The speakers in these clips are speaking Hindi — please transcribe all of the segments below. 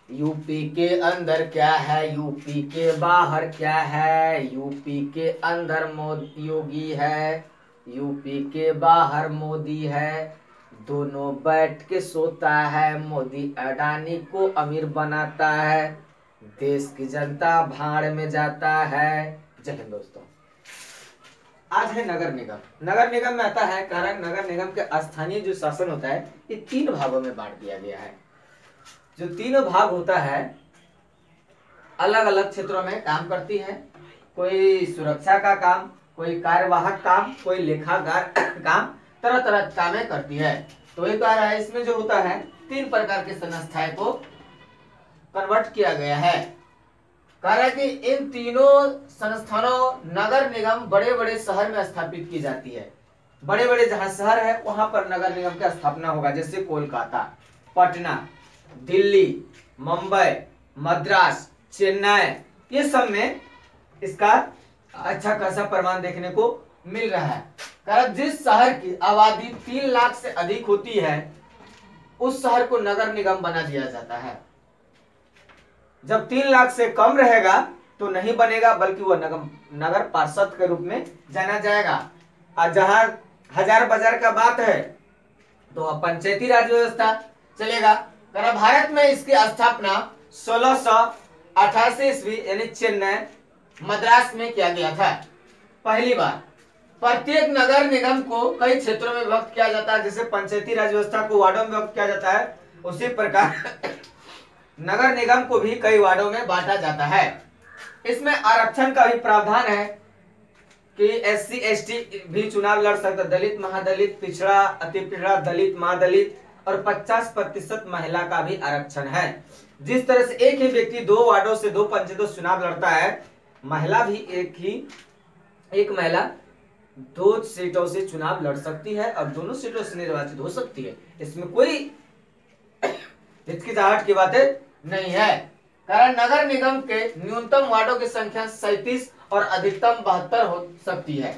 यूपी के अंदर क्या है, यूपी के बाहर क्या है। यूपी के अंदर मोदी योगी है, यूपी के बाहर मोदी है। दोनों बैठ के सोता है, मोदी अडानी को अमीर बनाता है। देश की जनता भाड़ में जाता है। जय हिंद दोस्तों। आज है नगर निगम। नगर निगम में आता है कारण नगर निगम के स्थानीय जो शासन होता है ये 3 भागों में बांट दिया गया है। जो तीनों भाग होता है अलग अलग क्षेत्रों में काम करती है। कोई सुरक्षा का काम, कोई कार्यवाहक काम, कोई लेखागार काम, तरह तरह कामें करती है। तो ये कह रहा है इसमें जो होता है 3 प्रकार के संस्थाएं को कन्वर्ट किया गया है। कह रहा है कि इन तीनों संस्थानों नगर निगम बड़े बड़े शहर में स्थापित की जाती है। बड़े बड़े जहां शहर है वहां पर नगर निगम की स्थापना होगा, जैसे कोलकाता, पटना, दिल्ली, मुंबई, मद्रास, चेन्नई, ये सब में इसका अच्छा खासा प्रमाण देखने को मिल रहा है। कारण जिस शहर की आबादी 3 लाख से अधिक होती है उस शहर को नगर निगम बना दिया जाता है। जब 3 लाख से कम रहेगा तो नहीं बनेगा, बल्कि वह नगर पार्षद के रूप में जाना जाएगा। और जहां हजार बाजार का बात है तो पंचायती राज व्यवस्था चलेगा। भारत में इसकी स्थापना 1688 ईस्वी यानी चेन्नई मद्रास में किया गया था पहली बार। प्रत्येक नगर निगम को कई क्षेत्रों में विभक्त किया जाता है, जैसे पंचायती राज व्यवस्था को वार्डों में विभक्त किया जाता है, उसी प्रकार नगर निगम को भी कई वार्डों में बांटा जाता है। इसमें आरक्षण का भी प्रावधान है कि SC ST भी चुनाव लड़ सकता, दलित, महादलित, पिछड़ा, अति पिछड़ा, दलित, महादलित और 50% महिला का भी आरक्षण है। जिस तरह से एक ही व्यक्ति 2 वार्डों से 2 पंचायतों से चुनाव लड़ता है, महिला भी एक महिला 2 सीटों से चुनाव लड़ सकती है और दोनों सीटों से निर्वाचित हो सकती है। इसमें कोई हिचकिचाहट की बातें नहीं है। कारण नगर निगम के न्यूनतम वार्डों की संख्या 37 और अधिकतम 72 हो सकती है।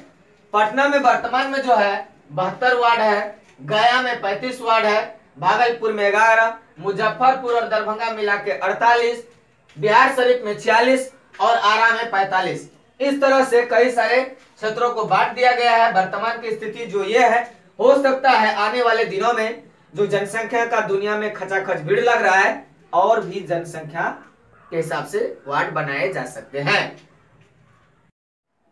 पटना में वर्तमान में जो है 72 वार्ड है, गया में 35 वार्ड है, भागलपुर में 11, मुजफ्फरपुर और दरभंगा मिला के 48, बिहार शरीफ में 46 और आरा में 45। इस तरह से कई सारे क्षेत्रों को बांट दिया गया है। वर्तमान की स्थिति जो ये है, हो सकता है आने वाले दिनों में जो जनसंख्या का दुनिया में खचाखच भीड़ लग रहा है और भी जनसंख्या के हिसाब से वार्ड बनाए जा सकते हैं।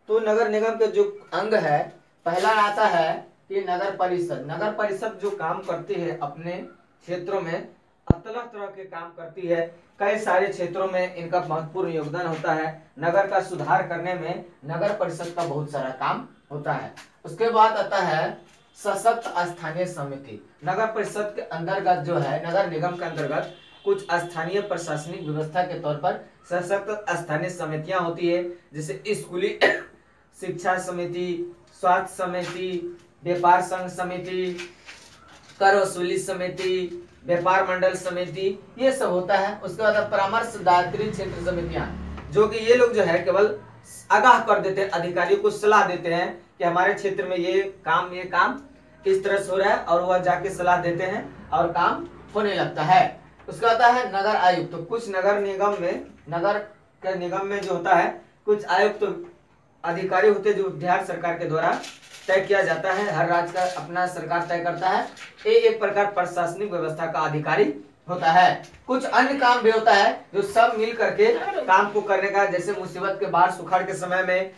तो नगर निगम के जो अंग है, पहला आता है कि नगर परिषद। नगर परिषद जो काम करती है अपने क्षेत्रों में, तरह तरह के काम करती है। कई सारे क्षेत्रों में इनका महत्वपूर्ण योगदान होता है। नगर का सुधार करने में नगर परिषद का बहुत सारा काम होता है। उसके बाद आता है सशक्त स्थानीय समिति। नगर परिषद के अंतर्गत जो है, नगर निगम के अंतर्गत कुछ स्थानीय प्रशासनिक व्यवस्था के तौर पर सशक्त स्थानीय समितियां होती है, जैसे स्कूली शिक्षा समिति, स्वास्थ्य समिति, व्यापार संघ समिति, कर वसूली समिति, व्यापार मंडल समिति, ये सब होता है। उसके बाद परामर्शदात्री क्षेत्र समितियां, जो कि ये लोग जो है केवल आगाह कर देते हैं, अधिकारियों को सलाह देते हैं कि हमारे क्षेत्र में ये काम इस तरह से हो रहा है, और वह जाके सलाह देते हैं और काम होने लगता है। उसका आता है नगर आयुक्त। तो कुछ नगर के निगम में जो होता है कुछ आयुक्त अधिकारी होते हैं जो बिहार सरकार के द्वारा तय किया जाता है। हर राज्य का अपना सरकार तय करता है। ये एक प्रकार प्रशासनिक व्यवस्था का अधिकारी होता है। कुछ अन्य काम भी होता है जो सब मिल करके काम को करने का, जैसे मुसीबत के बाढ़ सुखाड़ के समय में,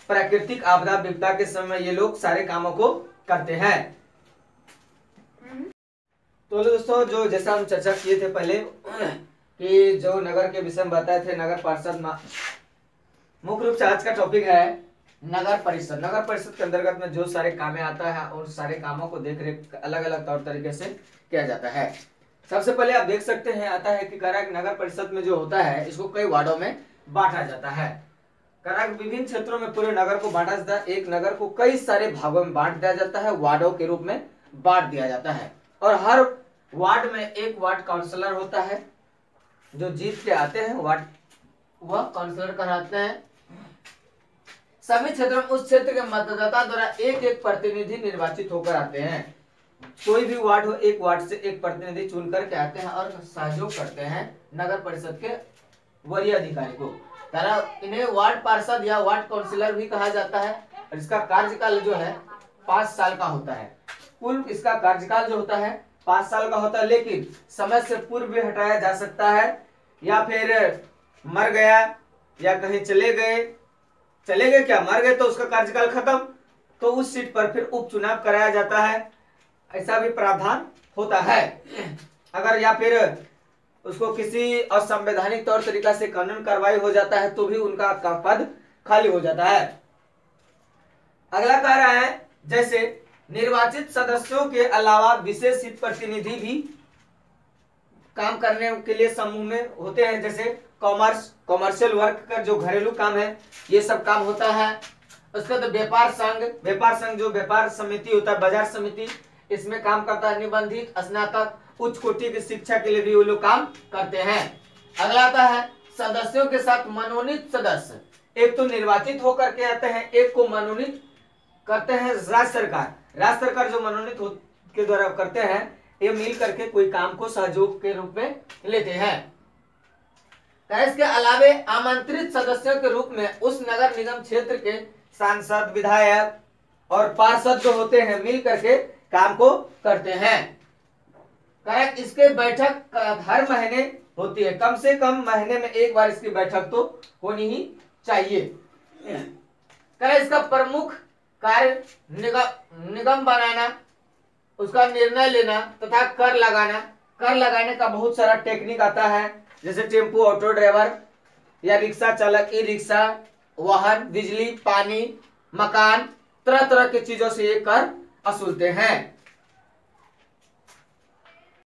प्राकृतिक आपदा विपदा के समय ये लोग सारे कामों को करते हैं। तो दोस्तों, जो जैसा हम चर्चा किए थे पहले कि जो नगर के विषय में बताए थे, नगर पार्षद, मुख्य रूप से आज का टॉपिक है नगर परिषद। नगर परिषद के अंतर्गत में जो सारे कामें आता है और सारे कामों को देख रेख अलग अलग तौर तरीके से किया जाता है। सबसे पहले आप देख सकते हैं आता है कि नगर परिषद में जो होता है इसको कई वार्डों में बांटा जाता है। विभिन्न क्षेत्रों में पूरे नगर को बांटा जाता है। एक नगर को कई सारे भागों में बांट दिया जाता है, वार्डों के रूप में बांट दिया जाता है। और हर वार्ड में एक वार्ड काउंसलर होता है जो जीत के आते हैं, वार्ड वह काउंसलर कहलाते हैं। सभी क्षेत्रों में उस क्षेत्र के मतदाता द्वारा एक एक प्रतिनिधि निर्वाचित होकर आते हैं। कोई भी वार्ड हो, एक वार्ड से एक प्रतिनिधि चुन कर के आते हैं और सहयोग करते हैं नगर परिषद के वरीय अधिकारी को। इन्हें वार्ड पार्षद या वार्ड काउंसिलर भी कहा जाता है। और इसका कार्यकाल जो है 5 साल का होता है। कुल इसका कार्यकाल जो होता है 5 साल का होता है, लेकिन समय से पूर्व भी हटाया जा सकता है, या फिर मर गया या कहीं चले गए क्या, मर गए तो उसका कार्यकाल खत्म, तो उस सीट पर फिर उपचुनाव कराया जाता है, ऐसा भी प्रावधान होता है। अगर या फिर उसको किसी असंवैधानिक तौर तरीका से कानून कार्रवाई हो जाता है तो भी उनका पद खाली हो जाता है। अगला कह रहा है जैसे निर्वाचित सदस्यों के अलावा विशेष हित प्रतिनिधि भी काम करने के लिए समूह में होते हैं, जैसे कॉमर्शियल वर्क का जो घरेलू काम है ये सब काम होता है। उसके बाद व्यापार संघ जो व्यापार समिति होता है, बाजार समिति, इसमें काम करता है। निबंधित, स्नातक, उच्च कोटि की शिक्षा के लिए भी वो लोग काम करते हैं। अगला आता है सदस्यों के साथ मनोनीत सदस्य, एक तो निर्वाचित होकर के आते हैं, एक को मनोनीत करते हैं राज्य सरकार जो मनोनीत के द्वारा करते हैं, ये मिल करके कोई काम को सहयोग के रूप में लेते हैं। इसके अलावे आमंत्रित सदस्यों के रूप में उस नगर निगम क्षेत्र के सांसद, विधायक और पार्षद जो होते हैं मिल करके काम को करते हैं। इसके बैठक हर महीने होती है, कम से कम महीने में एक बार इसकी बैठक तो होनी ही चाहिए। इसका प्रमुख कार्य निगम बनाना, उसका निर्णय लेना तथा कर लगाने का बहुत सारा टेक्निक आता है, जैसे टेम्पो, ऑटो ड्राइवर या रिक्शा चालक, ई रिक्शा, वाहन, बिजली, पानी, मकान, तरह तरह की चीजों से ये कर वसूलते हैं।